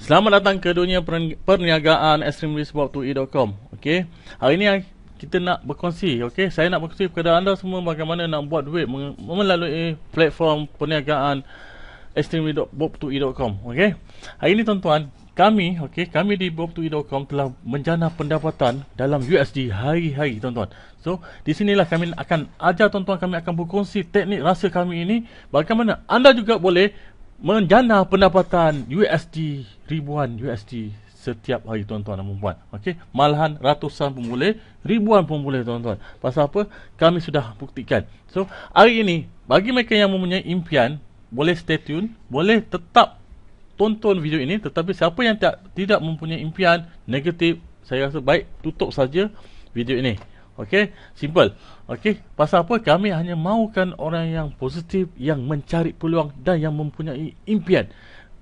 Selamat datang ke dunia perniagaan extremeriskbob2e.com. Okey. Hari ini kita nak berkongsi, okey. Saya nak berkongsi kepada anda semua bagaimana nak buat duit melalui platform perniagaan extremeriskbob2e.com. Okey. Hari ini tuan-tuan, kami di bob2e.com telah menjana pendapatan dalam USD hari-hari tuan-tuan. So, di sinilah kami akan ajar tuan-tuan, kami akan berkongsi teknik rahsia kami ini bagaimana anda juga boleh menjana pendapatan USD, ribuan USD setiap hari tuan-tuan dan puan-puan. Okey, malahan ratusan pun boleh, ribuan pun boleh tuan-tuan. Pasal apa? Kami sudah buktikan. So, hari ini bagi mereka yang mempunyai impian, boleh stay tune, boleh tetap tonton video ini. Tetapi siapa yang tidak mempunyai impian negatif, saya rasa baik tutup saja video ini. Okey, simple. Okey, pasal apa? Kami hanya mahukan orang yang positif, yang mencari peluang dan yang mempunyai impian,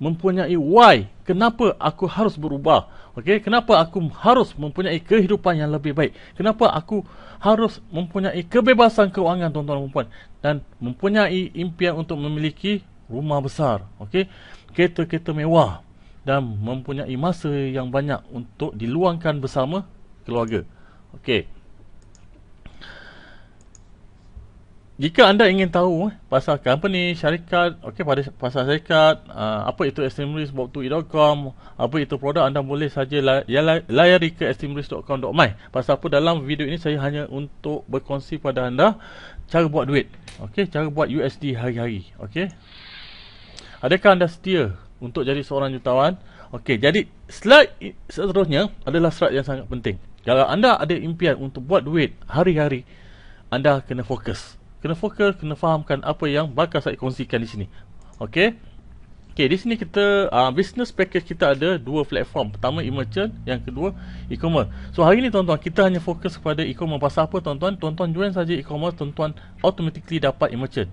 mempunyai why. Kenapa aku harus berubah? Okey, kenapa aku harus mempunyai kehidupan yang lebih baik? Kenapa aku harus mempunyai kebebasan keuangan tuan-tuan dan puan, dan mempunyai impian untuk memiliki rumah besar, okey, kereta-kereta mewah dan mempunyai masa yang banyak untuk diluangkan bersama keluarga. Okey. Jika anda ingin tahu pasal company, syarikat, okey, pasal syarikat, apa itu extremeriskbob2e.com, apa itu produk, anda boleh saja layari ke extremerisk.com.my. Pasal apa, dalam video ini saya hanya untuk berkongsi pada anda cara buat duit. Okey, cara buat USD hari-hari. Okey. Adakah anda setia untuk jadi seorang jutawan? Okey, jadi slide seterusnya adalah slide yang sangat penting. Kalau anda ada impian untuk buat duit hari-hari, anda kena fokus. Kena fahamkan apa yang bakal saya kongsikan di sini. Okey. Okey, di sini kita business package kita ada dua platform. Pertama e-merchant, yang kedua e-commerce. So hari ni tuan-tuan, kita hanya fokus kepada e-commerce. Pasal apa tuan-tuan? Tuan-tuan join saja e-commerce, tuan-tuan automatically dapat e-merchant.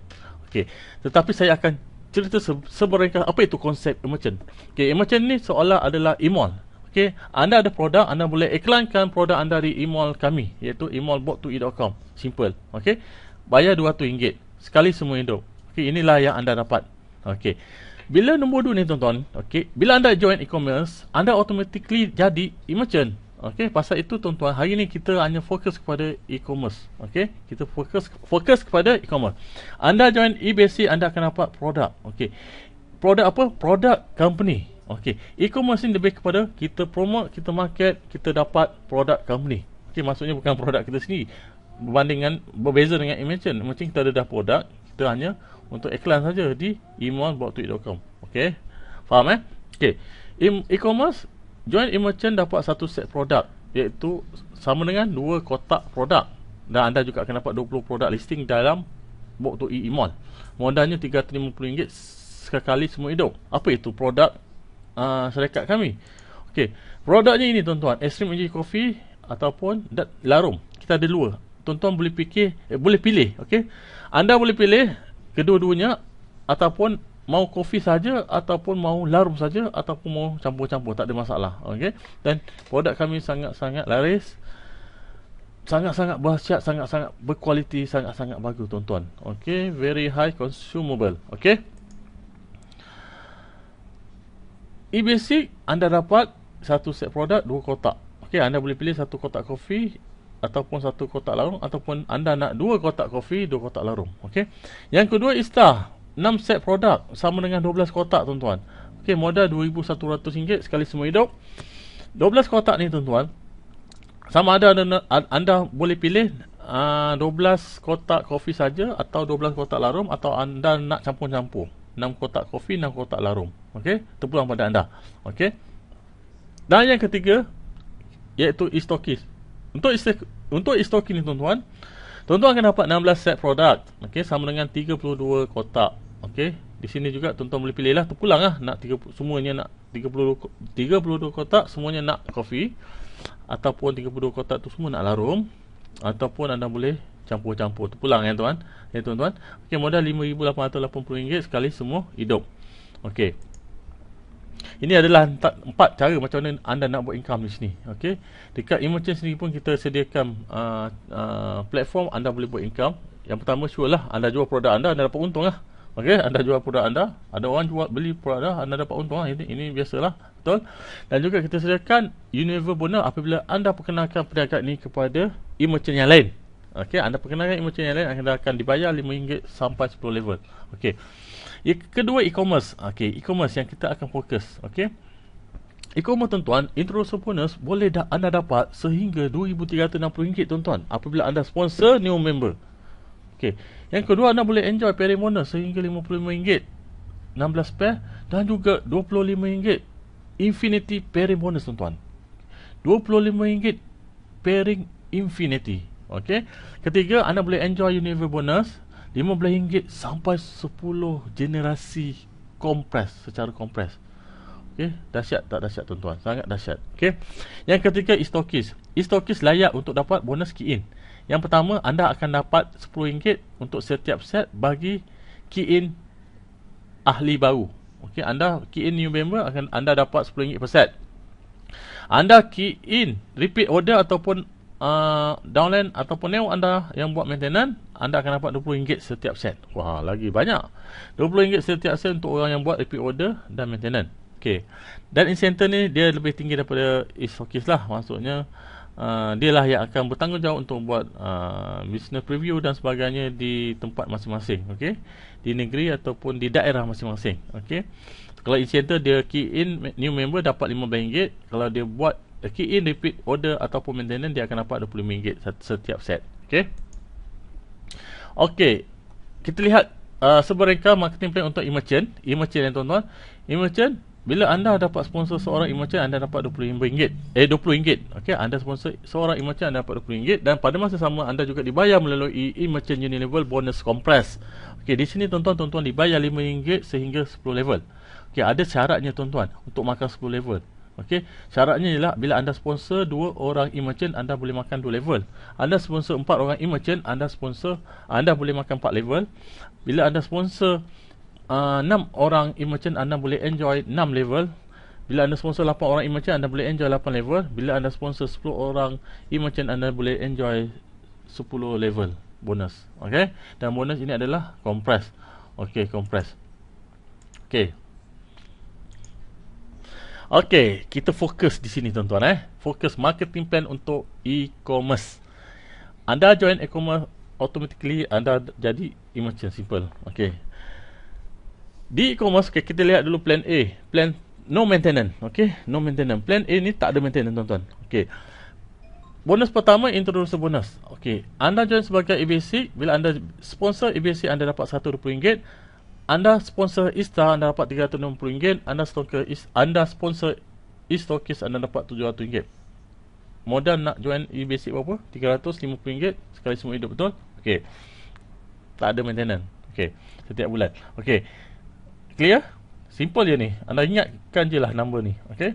Okey. Tetapi saya akan cerita seberangkas apa itu konsep e-merchant. Okey, e-merchant ni seolah adalah e-mall. Okey, anda ada produk, anda boleh iklankan produk anda di e-mall kami, iaitu e-mallbob2e.com. Simple. Okey. Bayar RM200 sekali semua hidup. Okey, inilah yang anda dapat. Okey. Bila nombor 2 ni tuan-tuan, okey, bila anda join e-commerce, anda automatically jadi e-merchant. Okey, pasal itu tuan-tuan, hari ni kita hanya fokus kepada e-commerce. Okey, kita fokus kepada e-commerce. Anda join e-basic, anda akan dapat produk. Okey. Produk apa? Produk company. Okey. E-commerce ni lebih kepada kita promote, kita market, kita dapat produk company. Okey, maksudnya bukan produk kita sendiri. Berbeza dengan e-merchant. Macam kita ada dah produk, kita hanya untuk iklan saja di e-mallbob2e.com. Okey, faham Okey, e-commerce join e-merchant dapat satu set produk, iaitu sama dengan 2 kotak produk, dan anda juga akan dapat 20 produk listing dalam bob2e e-mall. Modalnya RM350 sekali semua hidup. Apa itu produk syarikat kami? Okey, produknya ini tuan-tuan, Extreme Energy Coffee ataupun Larum. Kita ada dua. Tuan-tuan boleh pilih, okey. Anda boleh pilih kedua-duanya, ataupun mau kopi saja, ataupun mau larum saja, ataupun mau campur-campur, tak ada masalah, okey. Dan produk kami sangat-sangat laris, sangat-sangat dahsyat, sangat-sangat berkualiti, sangat-sangat bagus tuan-tuan. Okey, very high consumable, okey. E-basic anda dapat satu set produk 2 kotak. Okey, anda boleh pilih 1 kotak kopi ataupun 1 kotak larung, ataupun anda nak 2 kotak kopi, 2 kotak larung. Okey. Yang kedua Ista, 6 set produk sama dengan 12 kotak tuan-tuan. Okey, modal RM2,100 sekali semua hidup. 12 kotak ni tuan-tuan, sama ada anda boleh pilih 12 kotak kopi saja atau 12 kotak larung, atau anda nak campur-campur 6 kotak kopi, 6 kotak larung. Okey, terpulang pada anda. Okey. Dan yang ketiga iaitu e-stokis. Untuk e-stocking ni tuan-tuan akan dapat 16 set produk. Okey, sama dengan 32 kotak. Okey, di sini juga tuan-tuan boleh pilih lah, terpulang lah, nak 30, semuanya nak 32 kotak, semuanya nak kopi, ataupun 32 kotak tu semua nak larum, ataupun anda boleh campur-campur, terpulang ya tuan. Ya tuan-tuan. Okey, modal RM5,880 sekali semua hidup. Okey. Ini adalah 4 cara macam mana anda nak buat income di sini. Okey. Dekat e-merchant sendiri pun kita sediakan platform anda boleh buat income. Yang pertama, sure lah anda jual produk anda dapat untung lah. Okey, anda jual produk anda, ada orang jual beli produk anda dapat untung. Ini biasalah, betul. Dan juga kita sediakan Unilever bonus apabila anda perkenalkan perniagaan ini kepada e-merchant yang lain. Okey, anda perkenalkan e-merchant yang lain akan dibayar RM5 sampai 10 level. Okey. Yang kedua, e-commerce. Okey, e-commerce yang kita akan fokus. Okey. E-commerce tuan-tuan, introducer bonus boleh anda dapat sehingga RM2,360 tuan-tuan apabila anda sponsor new member. Okey. Yang kedua, anda boleh enjoy pairing bonus sehingga RM55, 16 pair dan juga RM25 Infinity pairing bonus tuan-tuan. RM25 pairing Infinity. Okey. Ketiga, anda boleh enjoy Unilever bonus RM15 sampai 10 generasi kompres, secara kompres. Okey, dahsyat tak dahsyat tuan-tuan? Sangat dahsyat. Okey. Yang ketiga, e-stokis. E-stokis layak untuk dapat bonus key in. Yang pertama, anda akan dapat RM10 untuk setiap set bagi key in ahli baru. Okey, anda key in new member akan anda dapat RM10 per set. Anda key in repeat order ataupun downline ataupun new anda yang buat maintenance, anda akan dapat RM20 setiap set. Wah, lagi banyak. RM20 setiap set untuk orang yang buat repeat order dan maintenance. Okey. Dan incentive ni dia lebih tinggi daripada e-stokis lah. Maksudnya dia lah yang akan bertanggungjawab untuk buat business preview dan sebagainya di tempat masing-masing. Okey. Di negeri ataupun di daerah masing-masing. Okey. Kalau incentive dia key in new member dapat RM15. Kalau dia buat key in repeat order ataupun maintenance, dia akan dapat RM25 setiap set. Okey. Okey. Kita lihat sebereka marketing plan untuk e-merchant. E-merchant yang tuan-tuan. E-merchant, bila anda dapat sponsor seorang e-merchant, anda dapat RM20. RM20. Okey, anda sponsor seorang e-merchant, anda dapat RM20 dan pada masa sama anda juga dibayar melalui e-merchant Unilever bonus compress. Okey, di sini tuan-tuan dibayar RM5 sehingga 10 level. Okey, ada syaratnya tuan-tuan untuk makan 10 level. Okey, syaratnya ialah bila anda sponsor 2 orang e-merchant, anda boleh makan 2 level. Anda sponsor 4 orang e-merchant, anda boleh makan 4 level. Bila anda sponsor 6 orang e-merchant, anda boleh enjoy 6 level. Bila anda sponsor 8 orang e-merchant, anda boleh enjoy 8 level. Bila anda sponsor 10 orang e-merchant, anda boleh enjoy 10 level bonus. Okey, dan bonus ini adalah compress. Okey, compress. Okey. Okey, kita fokus di sini tuan-tuan. Fokus marketing plan untuk e-commerce. Anda join e-commerce, automatically anda jadi e-merchant, simple. Okey. Di e-commerce, okay, kita lihat dulu plan A. Plan no maintenance. Okay, no maintenance. Plan A ni tak ada maintenance tuan-tuan. Okay. Bonus pertama, introducer bonus. Okay, anda join sebagai e-basic. Bila anda sponsor e-basic, anda dapat RM120. Anda sponsor e-star, anda dapat RM360. Anda sponsor e-stokis, anda dapat RM700. Modal nak join e-basic berapa? RM350 sekali semua hidup, betul? Okay. Tak ada maintenance. Okay, setiap bulan. Okay. Clear? Simple je ni. Anda ingatkan je lah number ni. Okay.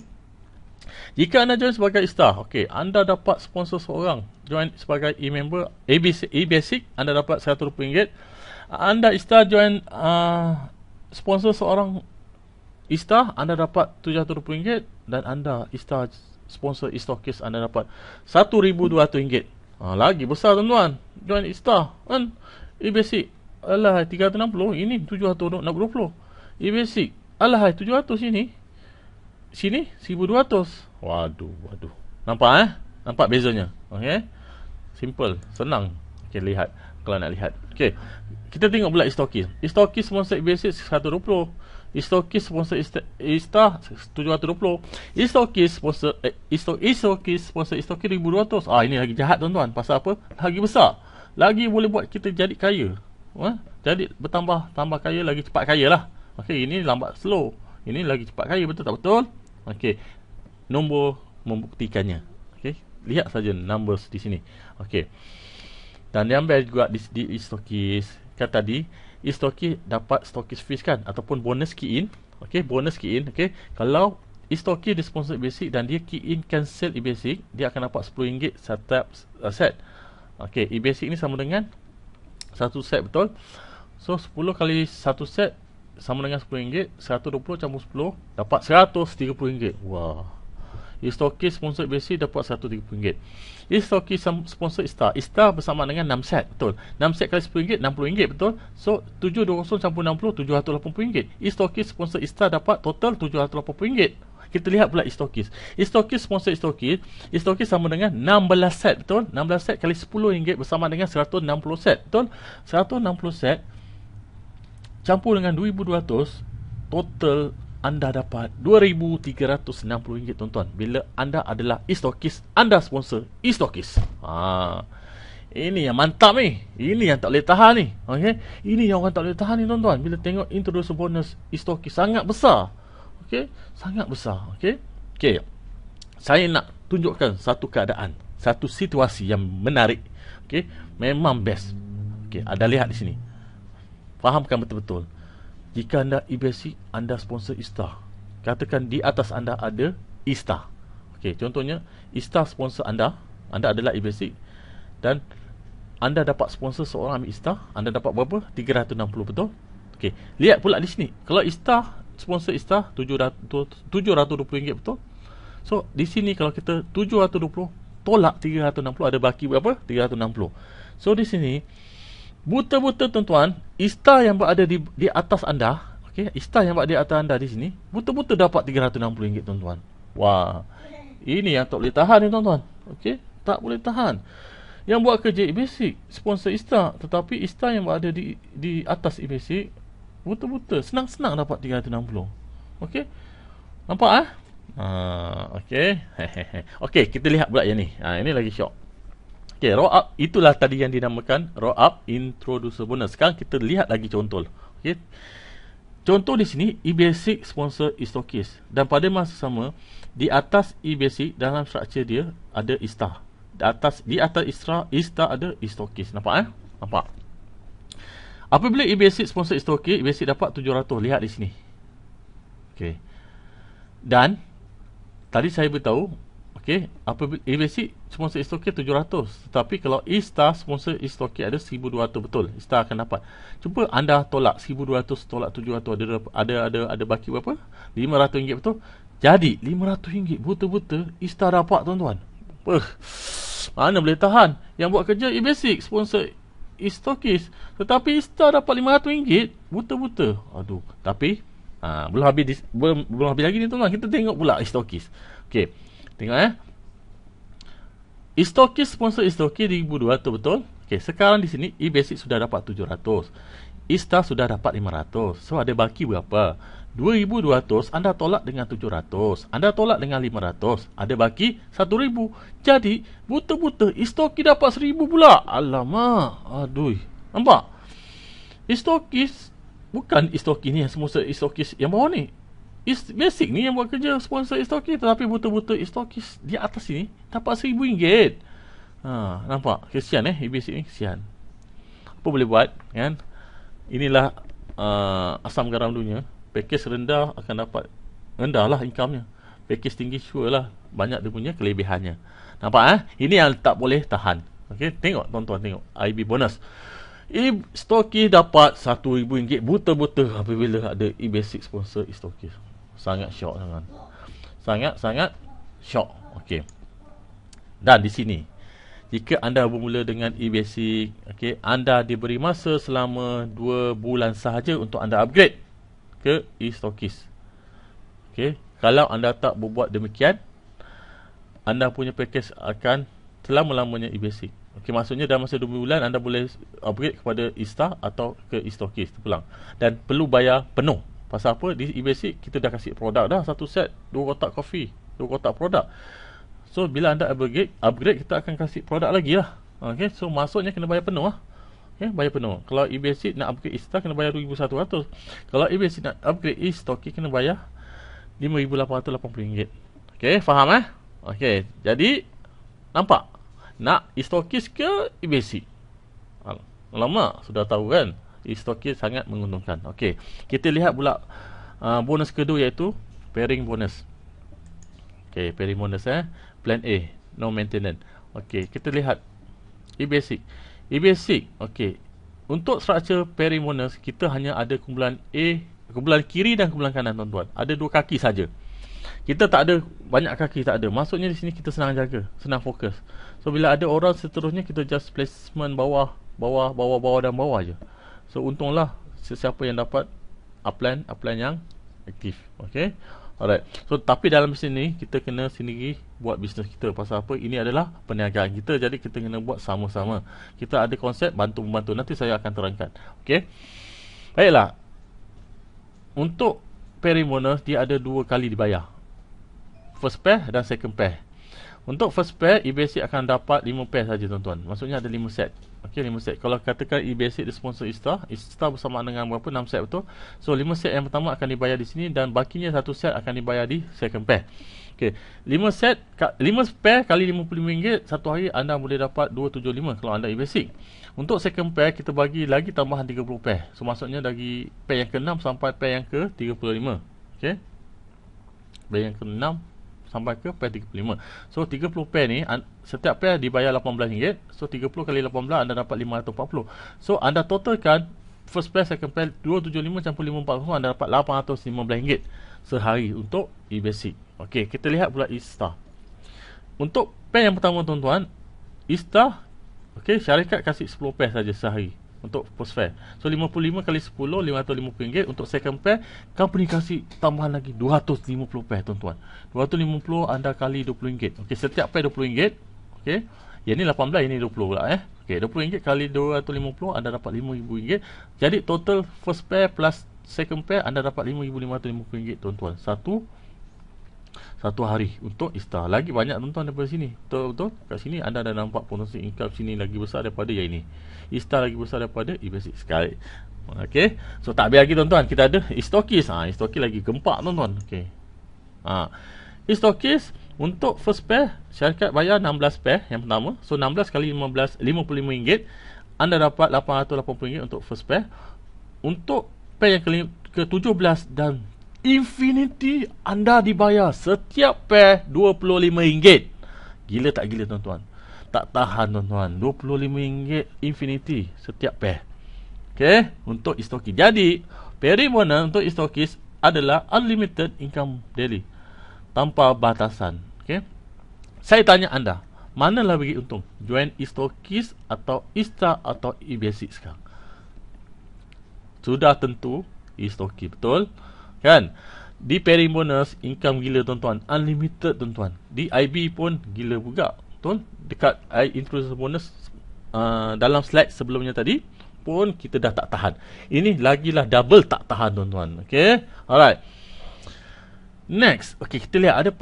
Jika anda join sebagai star, okay, anda dapat sponsor seorang. Join sebagai e-member, e-basic, anda dapat RM120. Anda star join sponsor seorang e-star, anda dapat RM700. Dan anda star sponsor e-stokis, anda dapat RM1,200. Lagi besar tuan-tuan. Join e-star kan, e-basic, alah RM360, ini RM720. E-basic, alah 700 sini. Sini 1200. Waduh. Nampak Nampak bezanya. Okey. Simple, senang. Okey, lihat kalau nak lihat. Okey. Kita tengok pula e-stokis. E-stokis sponsor e-basic 120. E-stokis sponsor e-star 720. E-stokis sponsor e-stokis sponsor e-stokis 1200. Ini lagi jahat tuan-tuan. Pasal apa? Lagi besar. Lagi boleh buat kita jadi kaya. Jadi tambah kaya, lagi cepat kaya lah. Okey, ini lambat slow. Ini lagi cepat kaya, betul tak betul? Okey. Nombor membuktikannya. Okey, lihat saja numbers di sini. Okey. Dan yang best juga di e-stokis. Kan tadi e-stokis dapat stokis fees kan ataupun bonus key in. Okey, bonus key in. Okey. Kalau e-stokis dia sponsor basic dan dia key in cancel e-basic, dia akan dapat RM10 setiap set. Okey, e-basic ni sama dengan satu set, betul? So 10 kali satu set sama dengan RM10. 120 campur 10 dapat RM130. Wah. E-Stockist sponsor basic dapat RM130. E-Stockist sponsor Star. Star bersama dengan 6 set, betul. 6 set kali RM10, RM60, betul. So 720 campur 60, RM780. E-Stockist sponsor Star dapat total RM780. Kita lihat pula E-Stockist. E-Stockist sponsor E-Stockist. E-Stockist sama dengan 16 set, betul. 16 set kali RM10 bersama dengan 160 set, betul. 160 set campur dengan 2,200, total anda dapat RM2,360, tuan-tuan. Bila anda adalah E-Stockist, anda sponsor E-Stockist. Ini yang mantap ni. Ini yang tak boleh tahan ni. Okay? Ini yang orang tak boleh tahan ni, tuan-tuan. Bila tengok introducer bonus E-Stockist sangat besar. Okay? Sangat besar. Okay? Okay. Saya nak tunjukkan satu keadaan, satu situasi yang menarik. Okay? Memang best. Okay, ada lihat di sini. Fahamkan betul-betul. Jika anda e-basic, anda sponsor E-Star. Katakan di atas anda ada E-Star. Okey, contohnya E-Star sponsor anda, anda adalah e-basic dan anda dapat sponsor seorang ambil E-Star, anda dapat berapa? 360, betul? Okey, lihat pula di sini. Kalau E-Star sponsor E-Star RM720, betul? So, di sini kalau kita 720 tolak 360, ada baki berapa? 360. So, di sini buta-buta, tuan-tuan, E-Star yang berada di atas anda, okey, E-Star yang berada di atas anda di sini, buta-buta dapat RM360, tuan-tuan. Wah, ini yang tak boleh tahan ni, tuan-tuan. Okey, tak boleh tahan. Yang buat kerja e-basic sponsor E-Star, tetapi E-Star yang berada di atas e-basic, buta-buta senang-senang dapat RM360. Okey, nampak okey. Okey, kita lihat pula yang ni. Ini lagi syok. Okay, roll up, itulah tadi yang dinamakan roll up introducer bonus. Sekarang kita lihat lagi contoh. Okay. Contoh di sini, e-basic sponsor E-Stockist. Dan pada masa sama, di atas e-basic dalam struktur dia ada E-Star. Di atas E-Star ada E-Stockist. Nampak? Nampak. Apabila e-basic sponsor E-Stockist, e-basic dapat 700. Lihat di sini. Okay. Dan tadi saya beritahu, okey, apabila e-basic sponsor E-Stockist 700, tetapi kalau E-Star sponsor E-Stockist ada 1,200, betul. E-Star akan dapat. Cuba anda tolak 1,200 tolak 700, ada baki berapa? RM500, betul. Jadi RM500 buta-buta E-Star dapat, tuan-tuan. Mana boleh tahan. Yang buat kerja e-basic sponsor E-Stockist, tetapi E-Star dapat RM500 buta-buta. Aduh, tapi belum habis lagi ni, tuan-tuan. Kita tengok pula E-Stockist. Okey, tengok E-Stockist sponsor E-Stockist RM1,200, betul? Okey, sekarang di sini e-basic sudah dapat 700. E-Star sudah dapat 500. So ada baki berapa? 2,200 anda tolak dengan 700. Anda tolak dengan 500. Ada baki 1,000. Jadi buta-buta E-Stockist dapat 1,000 pula. Alamak. Aduh. Nampak? E-Stockist bukan E-Stockist ni yang sponsor E-Stockist yang bawah ni. E-basic ni yang buat kerja sponsor E-Stockist, tetapi buta-buta E-Stockist di atas sini dapat RM1,000. Nampak? Kesian e-basic ni, kesian. Apa boleh buat, kan? Inilah asam garam dunia. Pakej rendah akan dapat rendah lah income-nya. Pakej tinggi sure lah banyak dia punya kelebihannya. Nampak? Ini yang tak boleh tahan. Okey, tengok tuan-tuan, tengok IB bonus. E-Stockist dapat RM1,000 buta-buta apabila ada e-basic sponsor E-Stockist. Sangat syok, teman. Sangat-sangat syok. Okey. Dan di sini, jika anda bermula dengan e-basic, okey, anda diberi masa selama 2 bulan sahaja untuk anda upgrade ke E-Stockist. Okey, kalau anda tak berbuat demikian, anda punya package akan selama-lamanya e-basic. Okey, maksudnya dalam masa 2 bulan anda boleh upgrade kepada E-Star atau ke E-Stockist pulang. Dan perlu bayar penuh. Pasal apa? Di e-basic kita dah kasih produk dah, satu set 2 kotak kopi, 2 kotak produk. So bila anda upgrade kita akan kasih produk lagi lah. Okey, so maksudnya kena bayar penuh lah. Okey, bayar penuh. Kalau e-basic nak upgrade E-Star kena bayar RM2,100. Kalau e-basic nak upgrade E-Stockist kena bayar RM5,880. Okey, faham Okey, jadi nampak? Nak E-Stockist ke e-basic? Lama sudah tahu kan, E-Stockist sangat menguntungkan. Okey, kita lihat pula bonus kedua iaitu pairing bonus. Okey, pairing bonus plan A, no maintenance. Okey, kita lihat e-basic. E-basic, okey. Untuk struktur pairing bonus kita hanya ada kumpulan A, kumpulan kiri dan kumpulan kanan, tuan-tuan. Ada 2 kaki saja. Kita tak ada banyak kaki, tak ada. Maksudnya di sini kita senang jaga, senang fokus. So bila ada orang seterusnya, kita just placement bawah dan bawah je. So untunglah sesiapa yang dapat upline yang aktif. Okay. Alright. So tapi dalam sini kita kena sendiri buat bisnes kita. Pasal apa? Ini adalah perniagaan kita, jadi kita kena buat sama-sama. Kita ada konsep bantu-membantu. Nanti saya akan terangkan. Okay. Baiklah. Untuk pairing bonus, dia ada 2 kali dibayar. First pair dan second pair. Untuk first pair, eBasic akan dapat 5 pair saja tuan-tuan. Maksudnya ada 5 set. Okey, 5 set. Kalau katakan eBasic dia sponsor Istar bersamaan dengan berapa? 6 set betul. So 5 set yang pertama akan dibayar di sini dan bakinya 1 set akan dibayar di second pair. Okey, 5 pair kali RM55, satu hari anda boleh dapat 275 kalau anda eBasic. Untuk second pair kita bagi lagi tambahan 30 pair. So maksudnya dari pair yang ke-6 sampai pair yang ke-35. Okey. Pair yang ke-6 sampai ke pair 35. So 30 pair ni, setiap pair dibayar RM18. So 30 kali 18 anda dapat 540. So anda totalkan first pair, second pair 275 campur 540, anda dapat RM815 sehari untuk eBasic. Okey, kita lihat pula Istar. Untuk pair yang pertama tuan-tuan, Istar, okey, syarikat kasih 10 pair saja sehari untuk first pair. So 55 kali 10 RM550. Untuk second pair, company kasih tambahan lagi 250 pair tuan-tuan. 250 anda kali RM20. Okey, setiap pair RM20. Okey. Yang ni 18, ini 20 pula Okey, RM20 kali 250 anda dapat RM5,000. Jadi total first pair plus second pair anda dapat RM5,550 tuan-tuan. Satu hari untuk Istar. Lagi banyak tuan-tuan daripada sini. Betul-betul. Kat sini anda dah nampak potensi income sini lagi besar daripada yang ini. Istar lagi besar daripada eBasic sekali. Okey. So tak habis lagi tuan-tuan. Kita ada eStockist. eStockist lagi gempak tuan-tuan. Okey. eStockist untuk first pair syarikat bayar 16 pair yang pertama. So 16 kali 15 RM55. Anda dapat RM880 untuk first pair. Untuk pair yang ke-17 dan Infinity, anda dibayar setiap pair RM25. Gila tak gila tuan-tuan? Tak tahan tuan-tuan. RM25 Infinity setiap pair. Okey, untuk eStockist. Jadi, pairing bonus untuk eStockist adalah unlimited income daily, tanpa batasan. Okey. Saya tanya anda, mana lebih untung? Join eStockist atau Istar atau eBasic sekarang? Sudah tentu eStockist, betul? Kan? Di pairing bonus income gila tuan-tuan, unlimited tuan-tuan. Di IB pun gila juga, betul? Dekat introducer bonus dalam slide sebelumnya tadi pun kita dah tak tahan. Ini lagilah double tak tahan tuan-tuan. Okey. Alright. Next, okey, kita lihat ada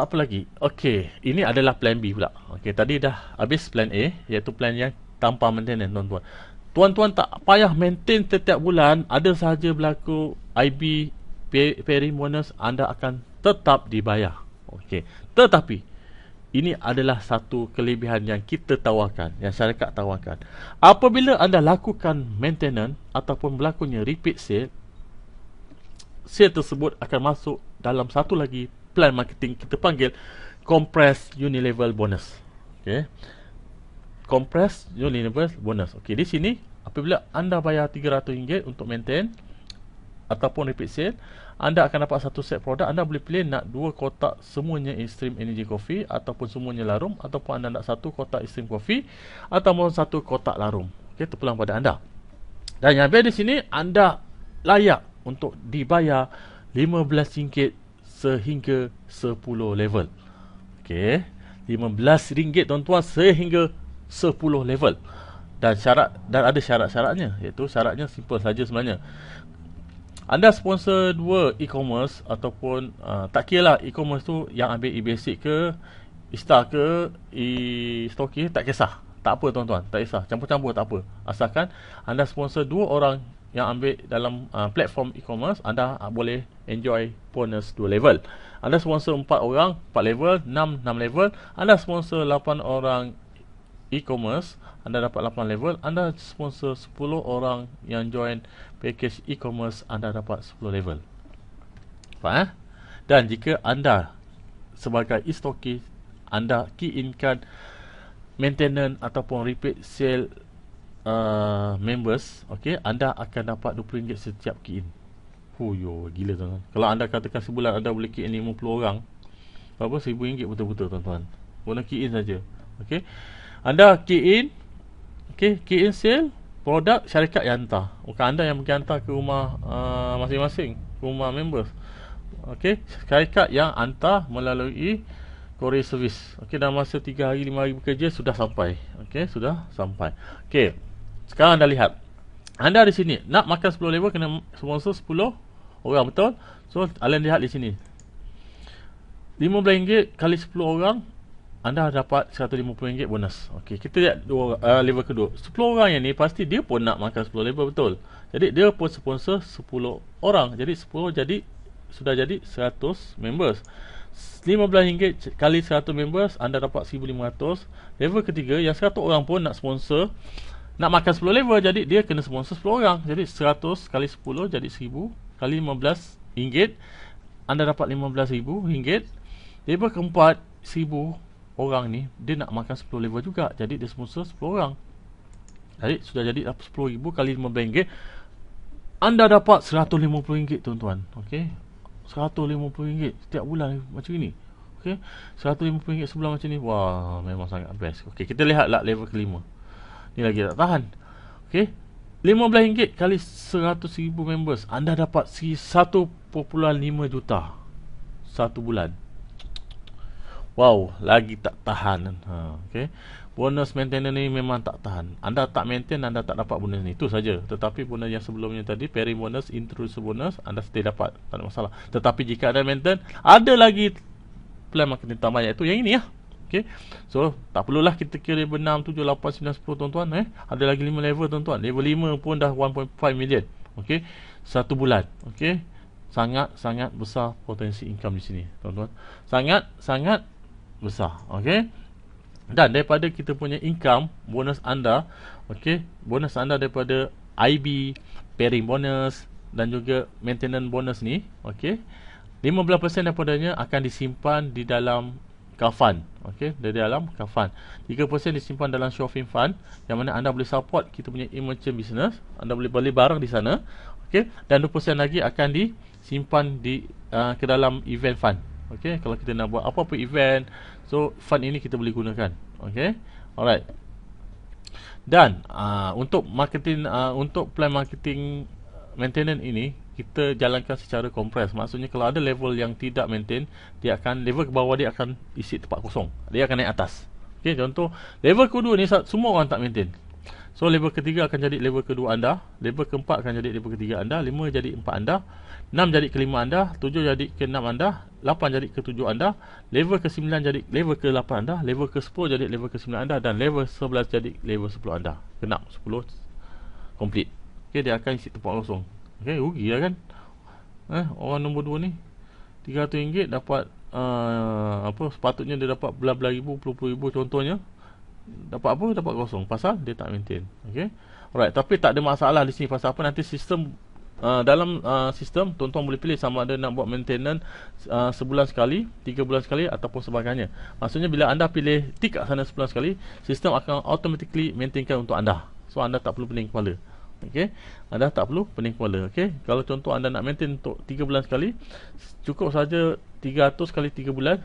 apa lagi. Okey, ini adalah plan B pula. Okey, tadi dah habis plan A, iaitu plan yang tanpa maintenance tuan-tuan. Tuan-tuan tak payah maintain setiap bulan, ada sahaja berlaku IB pairing bonus, anda akan tetap dibayar. Okey. Tetapi ini adalah satu kelebihan yang kita tawarkan, yang syarikat tawarkan. Apabila anda lakukan maintenance ataupun berlakunya repeat sale, sale tersebut akan masuk dalam satu lagi plan marketing kita panggil compressed unilevel bonus. Okey. Compressed unilevel bonus. Okey, di sini apabila anda bayar RM300 untuk maintain ataupun repeat sale, anda akan dapat satu set produk. Anda boleh pilih nak 2 kotak semuanya Extreme Energy Coffee ataupun semuanya larum, ataupun anda nak 1 kotak Extreme Coffee ataupun 1 kotak larum. Okey, terpulang pada anda. Dan yang best di sini, anda layak untuk dibayar RM15 sehingga 10 level. Okey, RM15 tuan-tuan sehingga 10 level. Dan ada syarat-syaratnya, iaitu syaratnya simple saja sebenarnya. Anda sponsor 2 e-commerce ataupun tak kira lah e-commerce tu yang ambil eBasic ke, Istar ke, eStockist, tak kisah. Tak apa tuan-tuan, tak kisah. Campur-campur tak apa. Asalkan anda sponsor 2 orang yang ambil dalam platform e-commerce, anda boleh enjoy bonus 2 level. Anda sponsor 4 orang, 4 level, 6 level. Anda sponsor 8 orang e-commerce, anda dapat 8 level. Anda sponsor 10 orang yang join package e-commerce, anda dapat 10 level. Faham? Dan jika anda sebagai eStockist, anda key in-kan maintenance ataupun repeat sale members, okey, anda akan dapat RM20 setiap key in. Yo, gila tuan-tuan. Kalau anda katakan sebulan anda boleh key in 50 orang, berapa? RM1,000 betul-betul tuan-tuan. Guna key in saja. Okey. Anda key in, okey, key in sale, produk syarikat yang hantar. Bukan anda yang pergi hantar ke rumah masing-masing, ke rumah members. Okey, syarikat yang hantar melalui courier service. Okey, dalam masa 3 hari 5 hari bekerja sudah sampai. Okey, sudah sampai. Okey. Sekarang anda lihat. Anda di sini nak makan 10 level kena sponsor 10 orang, betul? So, anda lihat di sini. RM15 kali 10 orang, anda dapat RM150 bonus. Okey, kita lihat level kedua. 10 orang yang ni pasti dia pun nak makan 10 level, betul? Jadi dia pun sponsor 10 orang. Jadi 10 sudah jadi 100 members. RM15 kali 100 members, anda dapat 1,500. Level ketiga yang 100 orang pun nak sponsor, nak makan 10 level, jadi dia kena sponsor 10 orang. Jadi 100 kali 10 jadi 1,000 kali RM15, anda dapat RM15,000. Level keempat, 1,000 orang ni dia nak makan 10 level juga, jadi dia sponsor 10 orang. Jadi sudah jadi RM10,000 kali RM15, anda dapat RM150 tuan-tuan. Okey, RM150 setiap bulan macam ini. Okey, RM150 sebulan macam ni. Wah, memang sangat best. Okey, kita lihatlah level kelima. Ni lagi tak tahan. Okey, RM15 kali 100,000 members, anda dapat 1.5 juta satu bulan. Wow, lagi tak tahan. Okey, bonus maintenance ni memang tak tahan. Anda tak maintain, anda tak dapat bonus ni. Itu saja. Tetapi bonus yang sebelumnya tadi, pairing bonus, introducer bonus, anda still dapat, tak ada masalah. Tetapi jika ada maintain, ada lagi plan marketing tambah, iaitu yang ini ya. Okey, so tak perlulah kita kira level 6, 7, 8, 9, 10 tuan-tuan. Ada lagi 5 level tuan-tuan. Level 5 pun dah 1.5 million. Okey, satu bulan. Okey, sangat-sangat besar potensi income di sini tuan-tuan. Sangat-sangat besar. Okey, dan daripada kita punya income, bonus anda, okey, bonus anda daripada IB, pairing bonus dan juga maintenance bonus ni, okey, 15% daripadanya akan disimpan di dalam kafan. Okey, di dalam kafan. 3% disimpan dalam shopping fund, yang mana anda boleh support kita punya e-merchant business. Anda boleh beli barang di sana. Okey, dan 2% lagi akan disimpan di ke dalam event fund. Okey, kalau kita nak buat apa-apa event, so fund ini kita boleh gunakan. Okey, alright. Dan untuk marketing, untuk plan marketing maintenance ini kita jalankan secara kompres. Maksudnya kalau ada level yang tidak maintain, dia akan, level ke bawah dia akan isi tempat kosong, dia akan naik atas. Okey, contoh level kedua ni semua orang tak maintain, so level ketiga akan jadi level kedua anda, level keempat akan jadi level ketiga anda, 5 jadi 4 anda, 6 jadi ke 5 anda, 7 jadi ke 6 anda, 8 jadi ke 7 anda, level ke 9 jadi level ke 8 anda, level ke 10 jadi level ke 9 anda, dan level 11 jadi level 10 anda. Kena 10 complete. Okey, dia akan isi tempat kosong. Okey, rugi lah kan. Orang nombor 2 ni RM300 dapat sepatutnya dia dapat belah-belah ribu, puluh-puluh ribu contohnya. Dapat apa? Dapat kosong, pasal dia tak maintain. Okey, alright. Tapi tak ada masalah di sini. Pasal apa? Nanti sistem, dalam sistem tuan-tuan boleh pilih sama ada nak buat maintenance sebulan sekali, 3 bulan sekali, ataupun sebagainya. Maksudnya bila anda pilih tik kat sana sebulan sekali, sistem akan automatically maintainkan untuk anda. So anda tak perlu pening kepala. Okey, anda tak perlu pening kepala. Okey, kalau contoh anda nak maintain untuk 3 bulan sekali, cukup saja 300 kali 3 bulan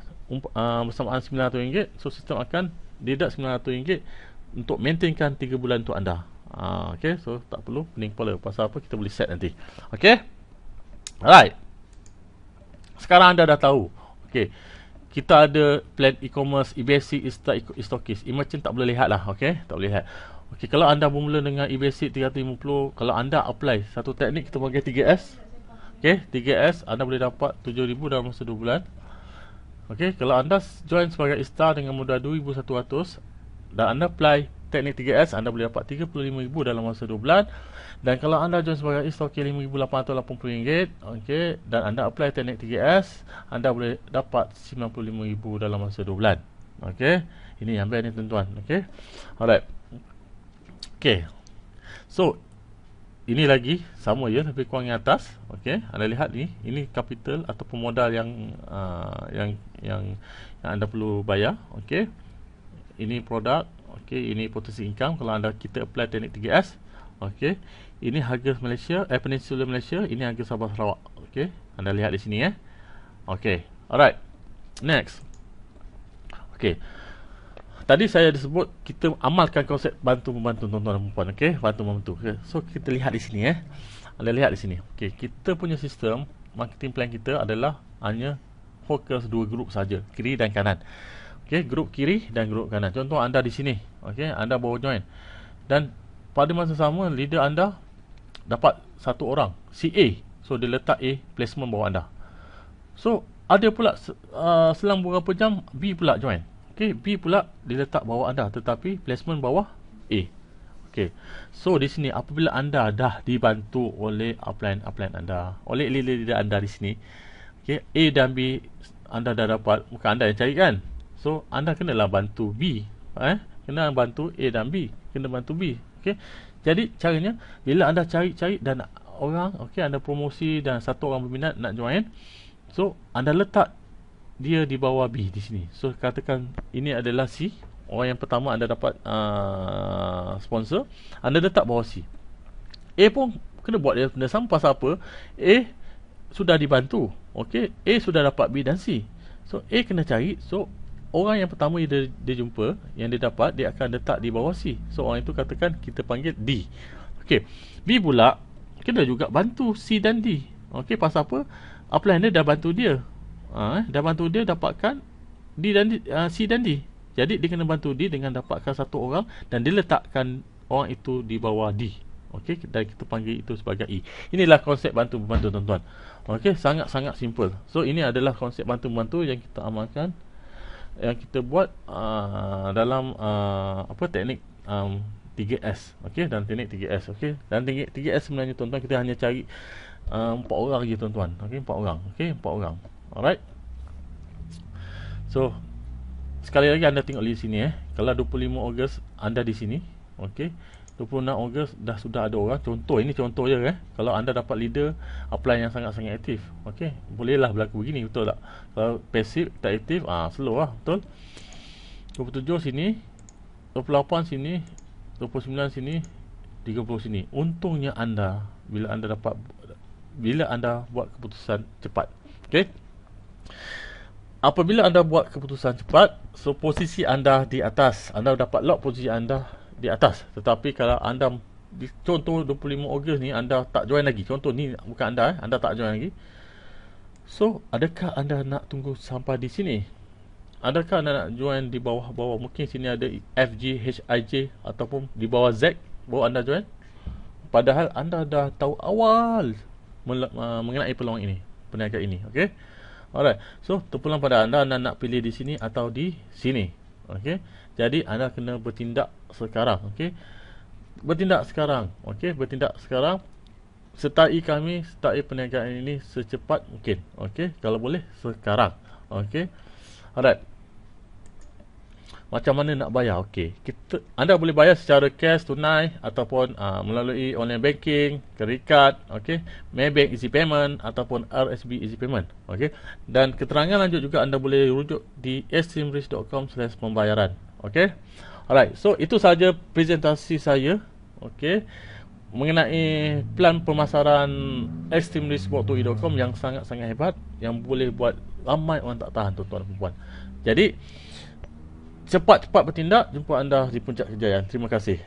bersamaan RM900. So sistem akan deduct RM900 untuk maintainkan 3 bulan untuk anda. Okey, so tak perlu pening kepala. Pasal apa? Kita boleh set nanti. Okey, alright. Sekarang anda dah tahu. Okey, kita ada plan e-commerce, e-basic, e-stockist. E-merchant tak boleh lihat lah. Okey, tak boleh lihat. Okey, kalau anda bermula dengan e-basic 350, kalau anda apply satu teknik kita panggil 3S. Okey, 3S anda boleh dapat 7,000 dalam masa 2 bulan. Okey, kalau anda join sebagai star dengan modal 2,100 dan anda apply teknik 3S, anda boleh dapat 35,000 dalam masa 2 bulan. Dan kalau anda join sebagai e-stockist RM5,880, okey, dan anda apply teknik 3S, anda boleh dapat 95,000 dalam masa 2 bulan. Okey, ini yang best ni tuan-tuan. Okey, alright. Okey, so ini lagi sama je, lebih kurang yang atas. Okey, anda lihat ni, ini capital ataupun modal yang anda perlu bayar. Okey, ini produk. Okey, ini potensi income kalau kita apply teknik 3S. Okey. Ini harga Malaysia, Peninsula Malaysia, ini harga Sabah Sarawak. Okey. Anda lihat di sini Okey. Alright. Next. Okey. Tadi saya disebut kita amalkan konsep bantu-membantu tuan-tuan dan puan. Okey, bantu-membantu. Okay. So kita lihat di sini Anda lihat di sini. Okey, kita punya sistem marketing plan kita adalah hanya fokus dua grup saja, kiri dan kanan. Okey, grup kiri dan grup kanan. Contoh anda di sini. Okey, anda baru join. Dan pada masa sama leader anda dapat satu orang, si A. So dia letak A placement bawah anda. So ada pula selang beberapa jam B pula join. Okey, B pula diletak bawah anda tetapi placement bawah A. Okey. So di sini apabila anda dah dibantu oleh upline anda, oleh leader anda di sini, okey, A dan B anda dah dapat, bukan anda yang cari kan. So anda kenalah bantu B, kena bantu A dan B, kena bantu B. Okey. Jadi caranya bila anda cari-cari dan orang, okey, anda promosi dan satu orang berminat nak join, so anda letak dia di bawah B di sini. So katakan ini adalah C, orang yang pertama anda dapat sponsor, anda letak bawah C. A pun kena buat dia benda sama. Pasal apa? A sudah dibantu, okey, A sudah dapat B dan C. So A kena cari. So orang yang pertama dia jumpa, yang dia dapat, dia akan letak di bawah C. So orang itu katakan kita panggil D. Okey, B pula kena juga bantu C dan D. Okey, pasal apa? Upline dia dah bantu dia. Dah bantu dia dapatkan D dan D, C dan D. Jadi dia kena bantu D dengan dapatkan satu orang dan dia letakkan orang itu di bawah D. Okey, dan kita panggil itu sebagai E. Inilah konsep bantu-membantu tuan-tuan. Okey, sangat-sangat simple. So ini adalah konsep bantu-membantu yang kita amalkan, yang kita buat dalam teknik 3S. Okey, dan teknik 3S. Okey, dan teknik 3S sebenarnya tuan-tuan kita hanya cari 4 orang je tuan-tuan. Okey, 4 orang. Okey, 4 orang. Alright. So sekali lagi anda tengok di sini kalau 25 Ogos anda di sini, okey, 26 Ogos dah sudah ada orang. Contoh, ini contoh je Kalau anda dapat leader apply yang sangat-sangat aktif, okey, bolehlah berlaku begini, betul tak? Kalau pasif tak aktif, slow lah, betul. 27 sini, 28 sini, 29 sini, 30 sini. Untungnya anda bila anda buat keputusan cepat. Okey. Apabila anda buat keputusan cepat, so posisi anda di atas, anda dapat lock posisi anda di atas. Tetapi kalau anda contoh 25 Ogos ni anda tak join lagi, contoh ni bukan anda anda tak join lagi, so adakah anda nak tunggu sampai di sini? Adakah anda nak join di bawah-bawah? Mungkin sini ada F, G, H, I, J ataupun di bawah Z baru anda join, padahal anda dah tahu awal mengenai peluang ini, perniagaan ini. Okey. Alright. So terpulang pada anda nak pilih di sini atau di sini. Okey. Jadi anda kena bertindak sekarang. Okey. Bertindak sekarang. Okey, bertindak sekarang. Sertai kami, sertai perniagaan ini secepat mungkin. Okey, kalau boleh sekarang. Okey. Alright. Macam mana nak bayar? Okey, anda boleh bayar secara cash, tunai ataupun melalui online banking, credit card, okey, Maybank Easy Payment ataupun RSB Easy Payment. Okey. Dan keterangan lanjut juga anda boleh rujuk di extremerisk.com/pembayaran. Okey. Alright, so itu saja presentasi saya, okey, mengenai plan pemasaran extremerisk.com yang sangat-sangat hebat, yang boleh buat ramai orang tak tahan, tuan-tuan dan puan. Jadi cepat-cepat bertindak. Jumpa anda di puncak kejayaan. Terima kasih.